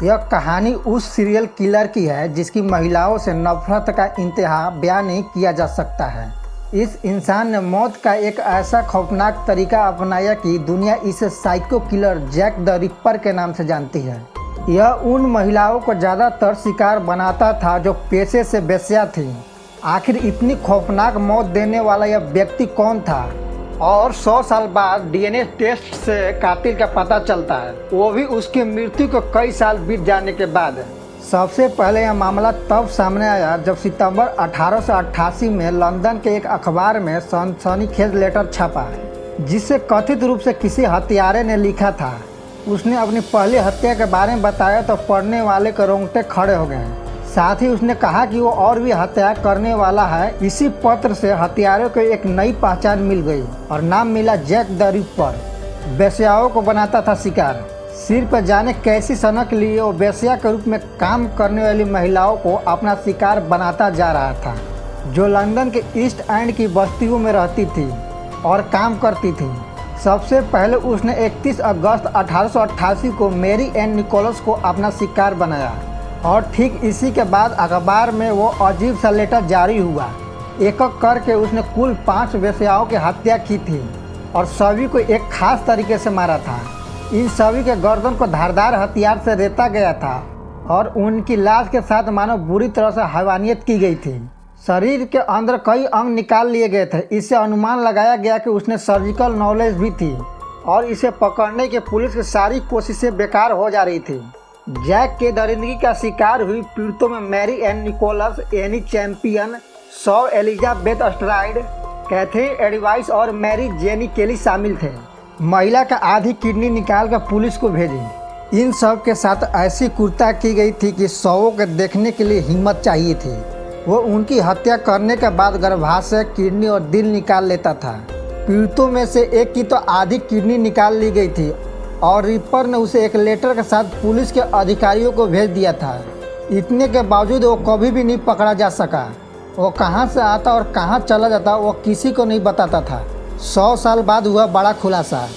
यह कहानी उस सीरियल किलर की है जिसकी महिलाओं से नफरत का इंतहा बयान नहीं किया जा सकता है। इस इंसान ने मौत का एक ऐसा खौफनाक तरीका अपनाया कि दुनिया इसे psycho killer Jack the Ripper के नाम से जानती है। यह उन महिलाओं को ज़्यादातर शिकार बनाता था जो पेशे से वेश्या थीं। आखिर इतनी खौफनाक मौत देने वाला यह व्यक्ति कौन था? और 100 साल बाद डीएनए टेस्ट से कातिल का पता चलता है, वो भी उसकी मृत्यु को कई साल बीत जाने के बाद। सबसे पहले यह मामला तब सामने आया जब सितंबर 1888 में लंदन के एक अखबार में सनसनीखेज लेटर छपा, जिसे कथित रूप से किसी हत्यारे ने लिखा था। उसने अपनी पहली हत्या के बारे में बताया तो पढ़ने वाले के रोंगटे खड़े हो गए। साथ ही उसने कहा कि वो और भी हत्या करने वाला है। इसी पत्र से हत्यारों को एक नई पहचान मिल गई और नाम मिला जैक द रिपर। वेश्याओं को बनाता था शिकार। सिर पर जाने कैसी सनक लिए वो वेश्या के रूप में काम करने वाली महिलाओं को अपना शिकार बनाता जा रहा था, जो लंदन के ईस्ट एंड की बस्तियों में रहती थी और काम करती थी। सबसे पहले उसने 31 अगस्त 1888 को मैरी एन निकोलस को अपना शिकार बनाया और ठीक इसी के बाद अखबार में वो अजीब सा लेटर जारी हुआ। एक एक करके उसने कुल 5 वेश्याओं की हत्या की थी और सभी को एक खास तरीके से मारा था। इन सभी के गर्दन को धारदार हथियार से रेता गया था और उनकी लाश के साथ मानो बुरी तरह से हैवानियत की गई थी। शरीर के अंदर कई अंग निकाल लिए गए थे। इससे अनुमान लगाया गया कि उसने सर्जिकल नॉलेज भी थी और इसे पकड़ने की पुलिस की सारी कोशिशें बेकार हो जा रही थी। जैक के दरिंदगी का शिकार हुई पीड़ितों में Mary Ann Nichols, Annie Champion, सौ एलिजाबेथ स्ट्राइड, कैथरीन एडवाइस और मैरी जेनी केली शामिल थे। महिला का आधी किडनी निकाल कर पुलिस को भेजी। इन सब के साथ ऐसी क्रूरता की गई थी कि शवों को देखने के लिए हिम्मत चाहिए थी। वो उनकी हत्या करने के बाद गर्भाशय, किडनी और दिल निकाल लेता था। पीड़ितों में से एक की तो आधी किडनी निकाल ली गई थी और रिपर ने उसे एक लेटर के साथ पुलिस के अधिकारियों को भेज दिया था। इतने के बावजूद वो कभी भी नहीं पकड़ा जा सका। वो कहाँ से आता और कहाँ चला जाता वो किसी को नहीं बताता था। 100 साल बाद हुआ बड़ा खुलासा।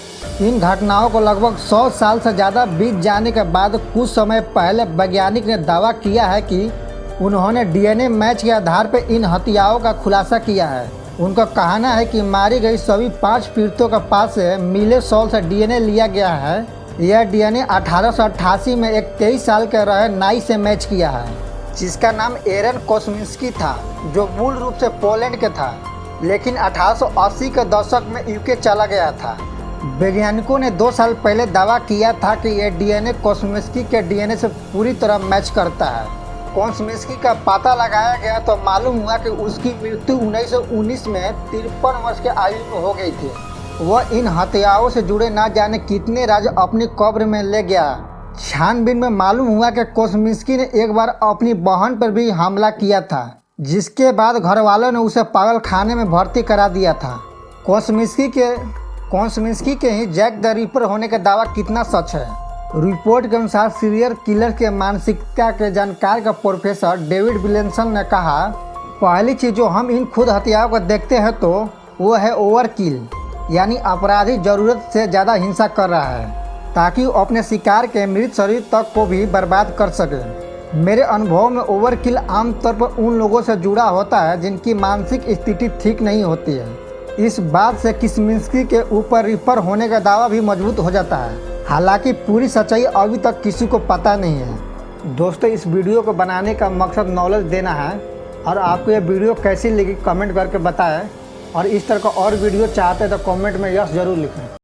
इन घटनाओं को लगभग 100 साल से ज़्यादा बीत जाने के बाद कुछ समय पहले वैज्ञानिक ने दावा किया है कि उन्होंने डीएनए मैच के आधार पर इन हत्याओं का खुलासा किया है। उनका कहना है कि मारी गई सभी 5 पीड़ितों के पास से मिले सॉल से डीएनए लिया गया है। यह डीएनए 1888 में एक 23 साल के रहे नाई से मैच किया है, जिसका नाम एरन कोस्मिंस्की था, जो मूल रूप से पोलैंड के था, लेकिन 1880 के दशक में यूके चला गया था। वैज्ञानिकों ने 2 साल पहले दावा किया था कि यह डीएनए कोस्मिंस्की के डीएनए से पूरी तरह मैच करता है। कोस्मिंस्की का पता लगाया गया तो मालूम हुआ कि उसकी मृत्यु 1919 में 53 वर्ष के आयु में हो गई थी। वह इन हत्याओं से जुड़े ना जाने कितने राज अपनी कब्र में ले गया। छानबीन में मालूम हुआ कि कोस्मिंस्की ने एक बार अपनी बहन पर भी हमला किया था, जिसके बाद घर वालों ने उसे पागल खाने में भर्ती करा दिया था। कोस्मिंस्की के ही जैक द रिपर होने का दावा कितना सच है? रिपोर्ट के अनुसार सीरियल किलर के मानसिकता के जानकार का प्रोफेसर डेविड विलियमसन ने कहा, पहली चीज़ जो हम इन खुद हत्याओं को देखते हैं तो वो है ओवरकिल, यानी अपराधी ज़रूरत से ज़्यादा हिंसा कर रहा है ताकि वो अपने शिकार के मृत शरीर तक को भी बर्बाद कर सके। मेरे अनुभव में ओवरकिल आमतौर पर उन लोगों से जुड़ा होता है जिनकी मानसिक स्थिति ठीक नहीं होती है। इस बात से कोस्मिंस्की के ऊपर रिपर होने का दावा भी मजबूत हो जाता है। हालांकि पूरी सच्चाई अभी तक किसी को पता नहीं है। दोस्तों, इस वीडियो को बनाने का मकसद नॉलेज देना है और आपको यह वीडियो कैसी लगी कमेंट करके बताएं और इस तरह का और वीडियो चाहते हैं तो कमेंट में यस ज़रूर लिखें।